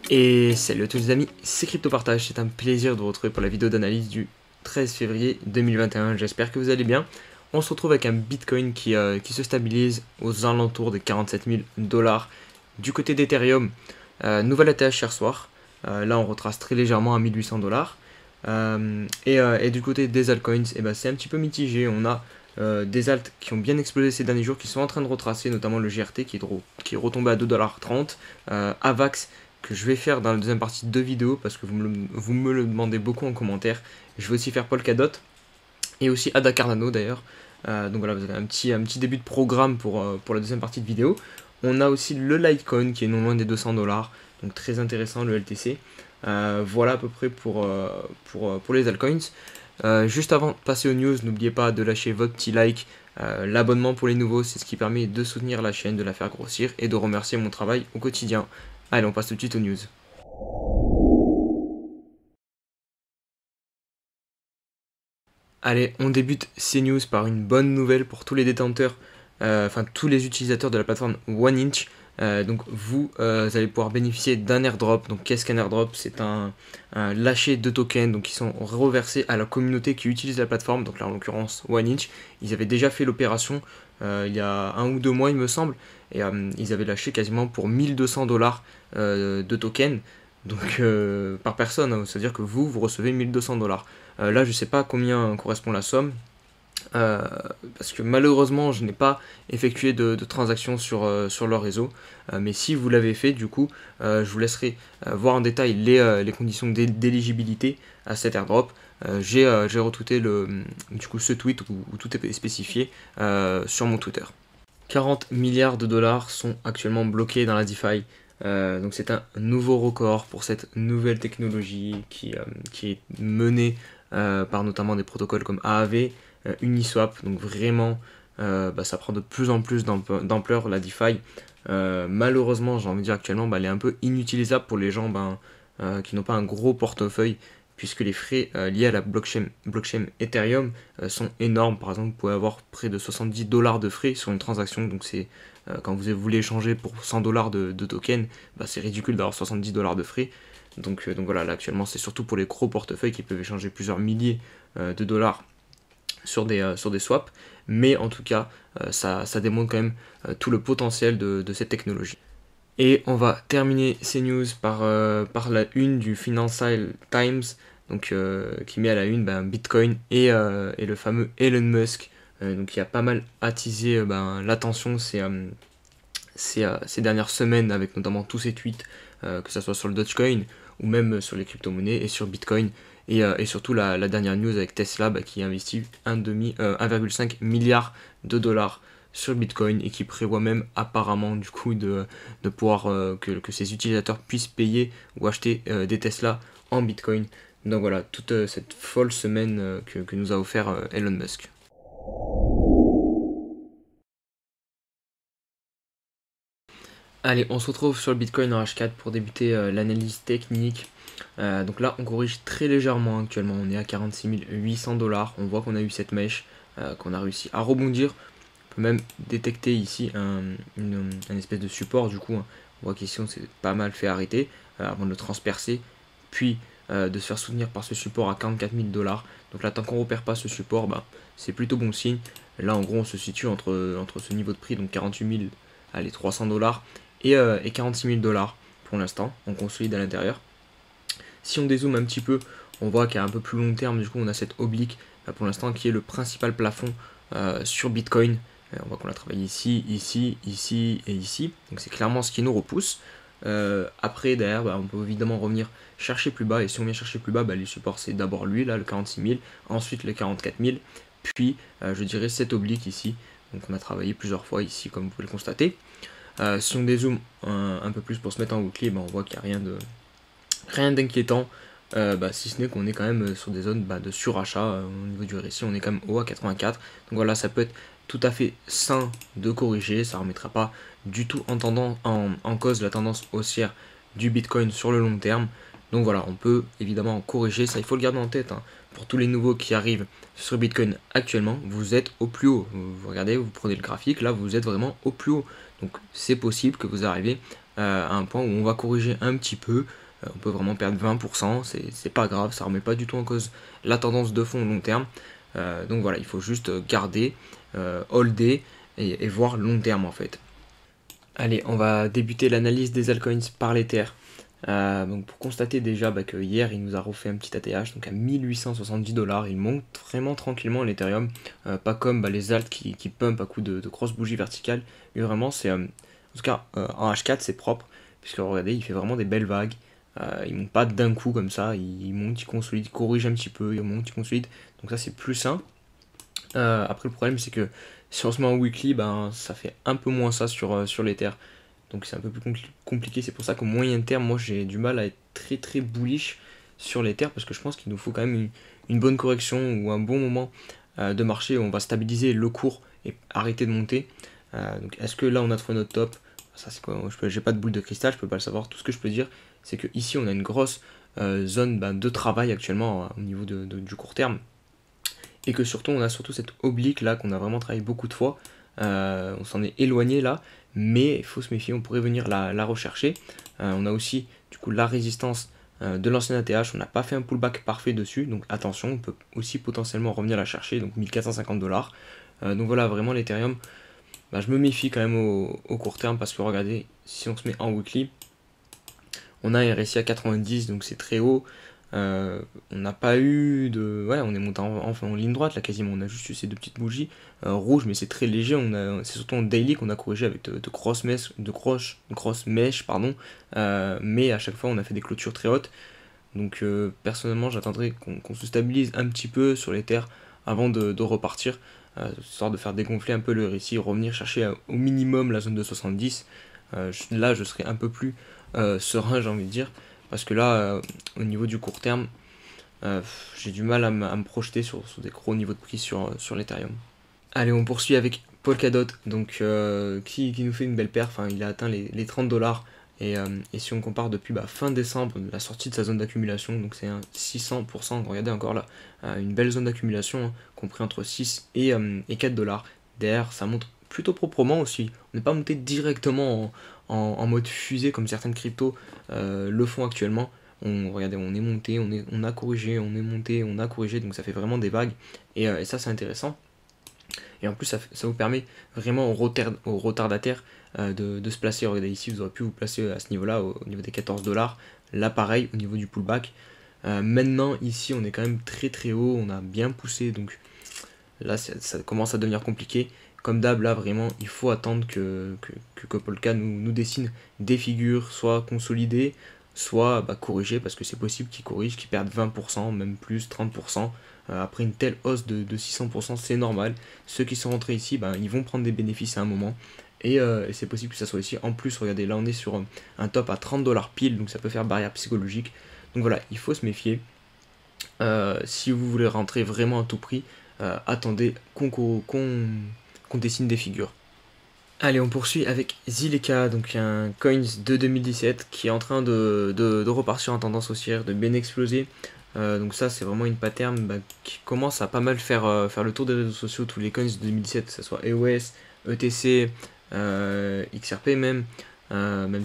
Et salut à tous les amis, c'est CryptoPartage, c'est un plaisir de vous retrouver pour la vidéo d'analyse du 13 février 2021, j'espère que vous allez bien. On se retrouve avec un Bitcoin qui se stabilise aux alentours des 47 000 dollars. Du côté d'Ethereum, nouvelle ATH hier soir, là on retrace très légèrement à 1800 dollars. Et du côté des altcoins, c'est un petit peu mitigé, on a des alts qui ont bien explosé ces derniers jours, qui sont en train de retracer, notamment le GRT qui est retombé à 2,30$, AVAX que je vais faire dans la deuxième partie de vidéos parce que vous me le demandez beaucoup en commentaire. Je vais aussi faire Polkadot et aussi Ada Cardano d'ailleurs. Donc voilà, vous avez un petit début de programme pour la deuxième partie de vidéo. On a aussi le Litecoin qui est non loin des 200 dollars, donc très intéressant le LTC. Voilà à peu près pour les altcoins. Juste avant de passer aux news, n'oubliez pas de lâcher votre petit like. L'abonnement pour les nouveaux, c'est ce qui permet de soutenir la chaîne, de la faire grossir et de remercier mon travail au quotidien. Allez, on passe tout de suite aux news. Allez, on débute ces news par une bonne nouvelle pour tous les détenteurs, tous les utilisateurs de la plateforme OneInch. Donc vous allez pouvoir bénéficier d'un airdrop. Donc qu'est-ce qu'un airdrop? C'est un lâcher de tokens donc, qui sont reversés à la communauté qui utilise la plateforme. Donc là en l'occurrence OneInch. Ils avaient déjà fait l'opération il y a 1 ou 2 mois il me semble. Et ils avaient lâché quasiment pour 1200 dollars de tokens. Donc par personne, hein, c'est-à-dire que vous recevez 1200 dollars. Là je sais pas combien correspond la somme. Euh, Parce que malheureusement je n'ai pas effectué de transactions sur leur réseau, mais si vous l'avez fait du coup je vous laisserai voir en détail les conditions d'éligibilité à cet airdrop. J'ai retweeté du coup ce tweet où tout est spécifié sur mon Twitter. 40 milliards de dollars sont actuellement bloqués dans la DeFi. Donc c'est un nouveau record pour cette nouvelle technologie qui est menée par notamment des protocoles comme Aave, Uniswap. Donc vraiment, ça prend de plus en plus d'ampleur la DeFi. Malheureusement, j'ai envie de dire actuellement, elle est un peu inutilisable pour les gens qui n'ont pas un gros portefeuille, puisque les frais liés à la blockchain Ethereum sont énormes. Par exemple, vous pouvez avoir près de 70 dollars de frais sur une transaction. Donc c'est quand vous voulez échanger pour 100 dollars de token, c'est ridicule d'avoir 70 dollars de frais. Donc voilà, là actuellement c'est surtout pour les gros portefeuilles qui peuvent échanger plusieurs milliers de dollars sur des swaps. Mais en tout cas, ça démontre quand même tout le potentiel de cette technologie. Et on va terminer ces news par la une du Financial Times, donc, qui met à la une Bitcoin et le fameux Elon Musk, donc qui a pas mal attisé l'attention ces dernières semaines, avec notamment tous ces tweets, que ce soit sur le Dogecoin ou même sur les crypto-monnaies et sur Bitcoin. Et surtout la dernière news avec Tesla qui investit 1,5 milliard de dollars sur Bitcoin et qui prévoit même apparemment du coup de pouvoir que ses utilisateurs puissent payer ou acheter des Tesla en Bitcoin. Donc voilà, toute cette folle semaine que nous a offert Elon Musk. Allez, on se retrouve sur le Bitcoin en H4 pour débuter l'analyse technique. Donc là, on corrige très légèrement actuellement. On est à 46 800 dollars. On voit qu'on a eu cette mèche, qu'on a réussi à rebondir. On peut même détecter ici un espèce de support. Du coup, hein. On voit qu'ici, on s'est pas mal fait arrêter avant de le transpercer. Puis de se faire soutenir par ce support à 44 000 dollars. Donc là, tant qu'on ne repère pas ce support, c'est plutôt bon signe. Là, en gros, on se situe entre ce niveau de prix, donc 48 000, allez, 300 dollars et 46 000 dollars pour l'instant. On consolide à l'intérieur. Si on dézoome un petit peu, on voit qu'à un peu plus long terme, du coup, on a cette oblique pour l'instant qui est le principal plafond sur Bitcoin. On voit qu'on a travaillé ici, ici, ici et ici. Donc c'est clairement ce qui nous repousse. Après, derrière, on peut évidemment revenir chercher plus bas. Et si on vient chercher plus bas, les supports, c'est d'abord lui, là, le 46 000. Ensuite, le 44 000. Puis, je dirais cette oblique ici. Donc on a travaillé plusieurs fois ici, comme vous pouvez le constater. Si on dézoome un peu plus pour se mettre en weekly, on voit qu'il n'y a rien d'inquiétant, si ce n'est qu'on est quand même sur des zones de surachat. Au niveau du RSI, on est quand même haut à 84. Donc voilà, ça peut être tout à fait sain de corriger. Ça ne remettra pas du tout en cause la tendance haussière du Bitcoin sur le long terme. Donc voilà, on peut évidemment corriger. Ça, il faut le garder en tête. Pour tous les nouveaux qui arrivent sur Bitcoin actuellement, vous êtes au plus haut. Vous regardez, vous prenez le graphique, là vous êtes vraiment au plus haut. Donc c'est possible que vous arriviez à un point où on va corriger un petit peu. On peut vraiment perdre 20%, c'est pas grave, ça remet pas du tout en cause la tendance de fond long terme. Donc voilà, il faut juste garder, holder et voir long terme en fait. Allez, on va débuter l'analyse des altcoins par l'Ether. Donc pour constater déjà que hier il nous a refait un petit ATH, donc à 1870 $, il monte vraiment tranquillement l'Ethereum, pas comme les alts qui pump à coup de grosses bougies verticales. Lui vraiment c'est, en tout cas en H4 c'est propre, puisque regardez il fait vraiment des belles vagues, il monte pas d'un coup comme ça, il monte, il consolide, il corrige un petit peu, il monte, il consolide, donc ça c'est plus sain. Après le problème c'est que si on se met en weekly, ça fait un peu moins ça sur l'Ether. Donc c'est un peu plus compliqué, c'est pour ça qu'au moyen terme, moi j'ai du mal à être très très bullish sur l'Ether parce que je pense qu'il nous faut quand même une bonne correction ou un bon moment de marché où on va stabiliser le cours et arrêter de monter. Donc est-ce que là on a trouvé notre top? Ça c'est quoi? J'ai pas de boule de cristal, je peux pas le savoir. Tout ce que je peux dire, c'est que ici on a une grosse zone de travail actuellement au niveau du court terme et que surtout on a surtout cette oblique là qu'on a vraiment travaillé beaucoup de fois. On s'en est éloigné là, mais il faut se méfier, on pourrait venir la rechercher. On a aussi du coup la résistance de l'ancien ATH, on n'a pas fait un pullback parfait dessus, donc attention, on peut aussi potentiellement revenir la chercher, donc 1450 $. Donc voilà, vraiment l'Ethereum, je me méfie quand même au court terme parce que regardez, si on se met en weekly, on a un RSI à 90, donc c'est très haut. On n'a pas eu de. Ouais, on est monté en ligne droite là quasiment. On a juste eu ces deux petites bougies rouges, mais c'est très léger. C'est surtout en daily qu'on a corrigé avec de grosses mèches, pardon. Mais à chaque fois, on a fait des clôtures très hautes. Donc personnellement, j'attendrai qu'on se stabilise un petit peu sur les terres avant de repartir, histoire de faire dégonfler un peu le récit, revenir chercher au minimum la zone de 70. Là, je serai un peu plus serein, j'ai envie de dire, parce que là, au niveau du court terme, j'ai du mal à me projeter sur des gros niveaux de prix sur l'Ethereum. Allez, on poursuit avec Polkadot, donc, qui nous fait une belle perf, hein. Il a atteint les 30 $. Et si on compare depuis fin décembre, la sortie de sa zone d'accumulation, donc c'est un 600%, regardez encore là, une belle zone d'accumulation, hein, compris entre 6 et 4 $. Derrière, ça monte plutôt proprement aussi. On n'est pas monté directement en mode fusée comme certaines cryptos le font actuellement. Regardez, on est monté, on a corrigé, on est monté, on a corrigé, donc ça fait vraiment des vagues. Et ça, c'est intéressant. Et en plus, ça vous permet vraiment aux retardataires de se placer. Regardez ici, vous aurez pu vous placer à ce niveau-là, au niveau des 14 $. Là, pareil, au niveau du pullback. Maintenant, ici, on est quand même très très haut. On a bien poussé. Donc là, ça commence à devenir compliqué. Comme d'hab, là, vraiment, il faut attendre que Polka nous dessine des figures, soit consolidées, soit corrigées, parce que c'est possible qu'ils corrigent, qu'ils perdent 20%, même plus, 30%. Après une telle hausse de 600%, c'est normal. Ceux qui sont rentrés ici, ils vont prendre des bénéfices à un moment. Et c'est possible que ça soit ici. En plus, regardez, là on est sur un top à 30 $ pile, donc ça peut faire barrière psychologique. Donc voilà, il faut se méfier. Si vous voulez rentrer vraiment à tout prix, attendez qu'on dessine des figures. Allez, on poursuit avec Zileka, donc un coins de 2017 qui est en train de repartir en tendance haussière, de bien exploser. Donc ça, c'est vraiment une pattern qui commence à pas mal faire le tour des réseaux sociaux, tous les coins de 2017, que ce soit EOS, ETC, XRP même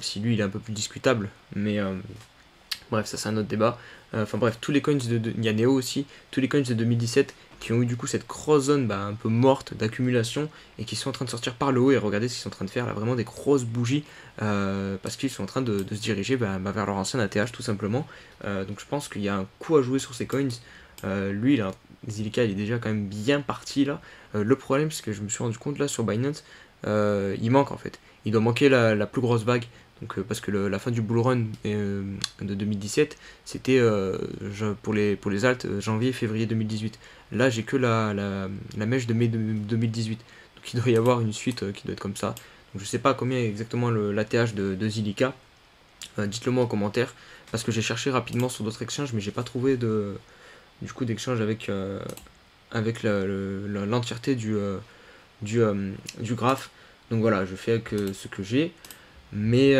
si lui il est un peu plus discutable, mais bref, ça c'est un autre débat. Enfin bref, tous les coins il y a Neo aussi, tous les coins de 2017 qui ont eu du coup cette grosse zone un peu morte d'accumulation et qui sont en train de sortir par le haut. Et regardez ce qu'ils sont en train de faire là, vraiment des grosses bougies parce qu'ils sont en train de se diriger vers leur ancien ATH tout simplement. Donc je pense qu'il y a un coup à jouer sur ces coins. Lui là, Zilliqa il est déjà quand même bien parti là. Le problème c'est que je me suis rendu compte là sur Binance, il manque en fait. Il doit manquer la plus grosse vague. Donc, parce que la fin du bull run de 2017, c'était pour les alts janvier-février 2018. Là, j'ai que la mèche de mai 2018. Donc, il doit y avoir une suite qui doit être comme ça. Donc, je sais pas combien est exactement l'ATH de Zilliqa. Dites-le moi en commentaire. Parce que j'ai cherché rapidement sur d'autres exchanges, mais j'ai pas trouvé du coup d'exchange avec l'entièreté du graphe. Donc voilà, je fais avec ce que j'ai. Mais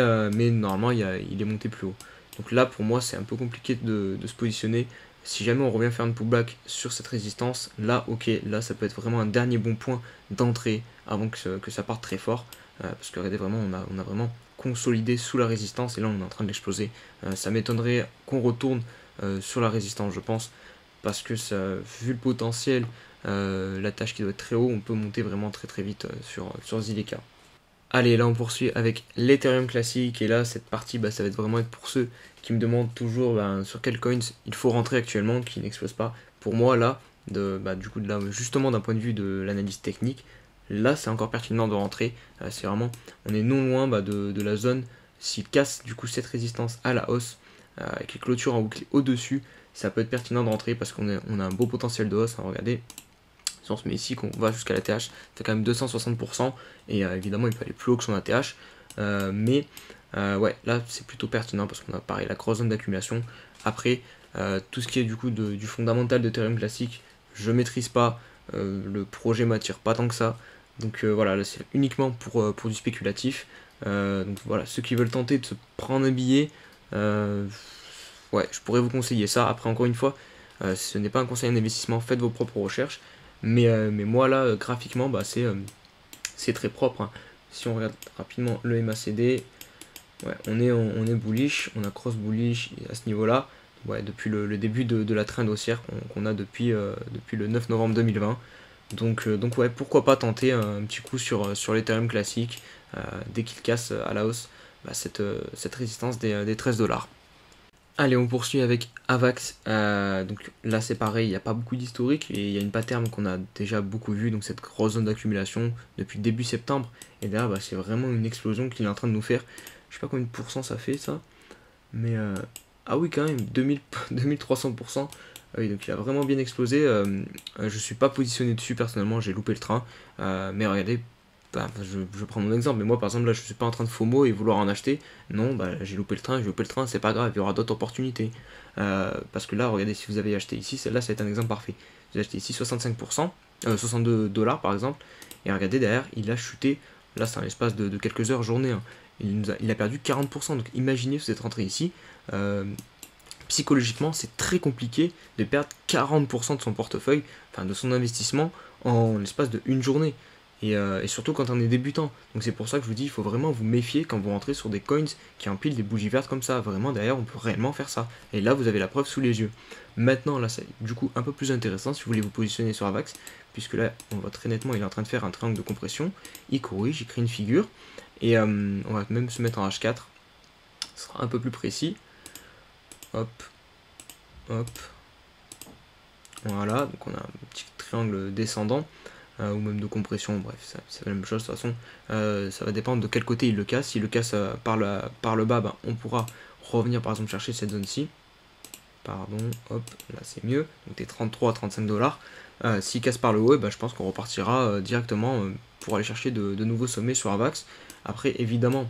normalement il est monté plus haut. Donc là pour moi c'est un peu compliqué de se positionner. Si jamais on revient faire une pullback sur cette résistance, là ok, là ça peut être vraiment un dernier bon point d'entrée avant que ça parte très fort. Parce que regardez vraiment on a vraiment consolidé sous la résistance, et là on est en train de l'exploser. Ça m'étonnerait qu'on retourne sur la résistance, je pense, parce que ça, vu le potentiel, la tâche qui doit être très haut, on peut monter vraiment très très vite sur Zilliqa. Allez, là on poursuit avec l'Ethereum classique, et là cette partie ça va vraiment être pour ceux qui me demandent toujours sur quels coins il faut rentrer actuellement qui n'explosent pas. Pour moi là, du coup là, justement d'un point de vue de l'analyse technique, là c'est encore pertinent de rentrer. C'est vraiment, on est non loin de la zone. S'il casse du coup cette résistance à la hausse, avec les clôtures en boucle au-dessus, ça peut être pertinent de rentrer parce qu'on a un beau potentiel de hausse, hein, regardez. Si on se met ici, qu'on va jusqu'à l'ATH, ça fait quand même 260%, et évidemment il peut aller plus haut que son ATH, ouais, là c'est plutôt pertinent parce qu'on a pareil la grosse zone d'accumulation. Après, tout ce qui est du coup du fondamental d'Ethereum classique, je maîtrise pas, le projet m'attire pas tant que ça, donc voilà, là c'est uniquement pour du spéculatif. Donc voilà, ceux qui veulent tenter de se prendre un billet, ouais, je pourrais vous conseiller ça. Après, encore une fois, ce n'est pas un conseil d'investissement, faites vos propres recherches. Mais moi là, graphiquement, c'est très propre, hein. Si on regarde rapidement le MACD, ouais, on est bullish, on a cross bullish à ce niveau-là, ouais, depuis le début de la trend haussière qu'on a depuis le 9 novembre 2020. Donc ouais, pourquoi pas tenter un petit coup sur l'Ethereum classique, dès qu'il casse à la hausse cette résistance des 13 $. Allez, on poursuit avec Avax. Donc là c'est pareil, il n'y a pas beaucoup d'historique et il y a une pattern qu'on a déjà beaucoup vu, donc cette grosse zone d'accumulation depuis début septembre. Et là c'est vraiment une explosion qu'il est en train de nous faire. Je sais pas combien de pourcents ça fait ça, mais ah oui quand même, 2300%. Ah oui, donc il a vraiment bien explosé. Je suis pas positionné dessus personnellement, j'ai loupé le train. Mais regardez, je prends mon exemple, mais moi par exemple là je suis pas en train de FOMO et vouloir en acheter. Non, j'ai loupé le train, c'est pas grave, il y aura d'autres opportunités. Parce que là, regardez, si vous avez acheté ici, celle-là c'est un exemple parfait. Vous avez acheté ici 65%, 62 $ par exemple, et regardez derrière, il a chuté, là c'est un espace de quelques heures, journée, hein. Il a perdu 40%, donc imaginez vous êtes rentré ici. Psychologiquement, c'est très compliqué de perdre 40% de son portefeuille, enfin de son investissement, en l'espace de une journée. Et surtout quand on est débutant. Donc c'est pour ça que je vous dis, il faut vraiment vous méfier quand vous rentrez sur des coins qui empilent des bougies vertes comme ça. Vraiment, derrière, on peut réellement faire ça. Et là, vous avez la preuve sous les yeux. Maintenant, là, c'est du coup un peu plus intéressant si vous voulez vous positionner sur Avax, puisque là, on voit très nettement, il est en train de faire un triangle de compression. Il corrige, il crée une figure. Et on va même se mettre en H4. Ce sera un peu plus précis. Hop, hop. Voilà, donc on a un petit triangle descendant. Ou même de compression, bref, c'est la même chose de toute façon. Ça va dépendre de quel côté il le casse. S'il le casse par le bas, on pourra revenir par exemple chercher cette zone-ci. Pardon, hop, là c'est mieux. Donc des 33 à 35 $. S'il casse par le haut, je pense qu'on repartira directement pour aller chercher de nouveaux sommets sur Avax. Après, évidemment,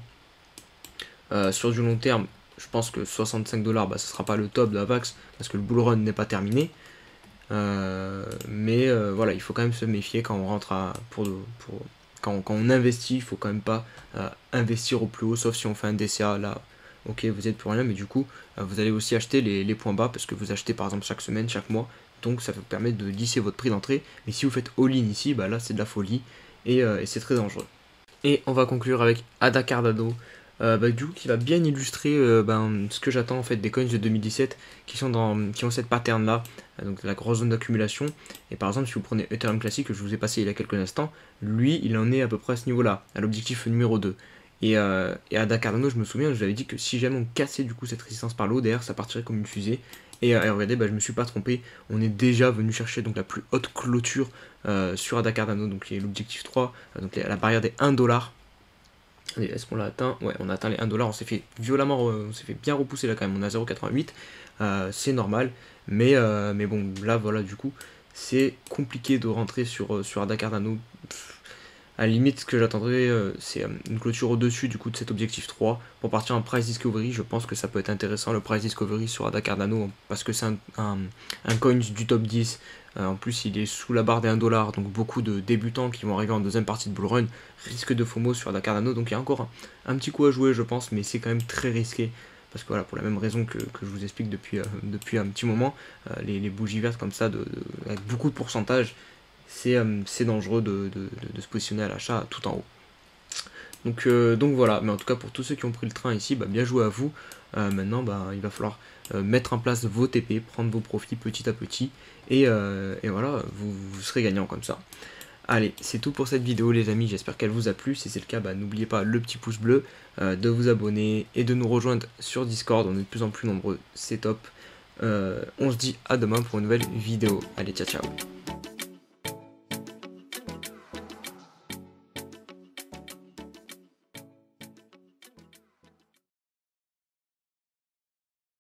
sur du long terme, je pense que 65 $, ce sera pas le top de Avax parce que le bull run n'est pas terminé. Mais voilà, il faut quand même se méfier quand on rentre quand on investit. Il faut quand même pas investir au plus haut, sauf si on fait un DCA. Là, ok, vous êtes pour rien, mais du coup, vous allez aussi acheter les points bas parce que vous achetez par exemple chaque semaine, chaque mois. Donc ça vous permet de lisser votre prix d'entrée. Mais si vous faites all-in ici, là c'est de la folie et c'est très dangereux. Et on va conclure avec Ada Cardano. Du coup qui va bien illustrer ce que j'attends en fait des coins de 2017 qui ont cette pattern là, donc la grosse zone d'accumulation. Et par exemple si vous prenez Ethereum classique que je vous ai passé il y a quelques instants, lui il en est à peu près à ce niveau là, à l'objectif numéro 2. Et Ada Cardano, je me souviens, je vous avais dit que si jamais on cassait du coup cette résistance par le haut, derrière ça partirait comme une fusée. Et regardez, je me suis pas trompé, on est déjà venu chercher donc la plus haute clôture sur Ada Cardano, donc qui est l'objectif 3, donc la barrière des 1 $. Est-ce qu'on l'a atteint? Ouais, on a atteint les 1 $, on s'est fait violemment, on s'est fait bien repousser là quand même, on a 0,88, c'est normal, mais bon, là voilà, du coup, c'est compliqué de rentrer sur Ada Cardano. À la limite, ce que j'attendrais, c'est une clôture au-dessus du coup de cet objectif 3. Pour partir en price discovery, je pense que ça peut être intéressant le price discovery sur Ada Cardano, parce que c'est un coin du top 10. En plus, il est sous la barre des 1 $, donc beaucoup de débutants qui vont arriver en deuxième partie de bull run risquent de FOMO sur Ada Cardano. Donc il y a encore un petit coup à jouer, je pense, mais c'est quand même très risqué. Parce que voilà, pour la même raison que je vous explique depuis un petit moment, les bougies vertes comme ça, avec beaucoup de pourcentage, c'est dangereux de se positionner à l'achat tout en haut. Donc voilà, mais en tout cas pour tous ceux qui ont pris le train ici, bien joué à vous. Maintenant il va falloir mettre en place vos TP, prendre vos profits petit à petit, et voilà, vous serez gagnant comme ça. Allez, c'est tout pour cette vidéo les amis, j'espère qu'elle vous a plu. Si c'est le cas, n'oubliez pas le petit pouce bleu, de vous abonner et de nous rejoindre sur Discord, on est de plus en plus nombreux, c'est top. On se dit à demain pour une nouvelle vidéo. Allez, ciao ciao.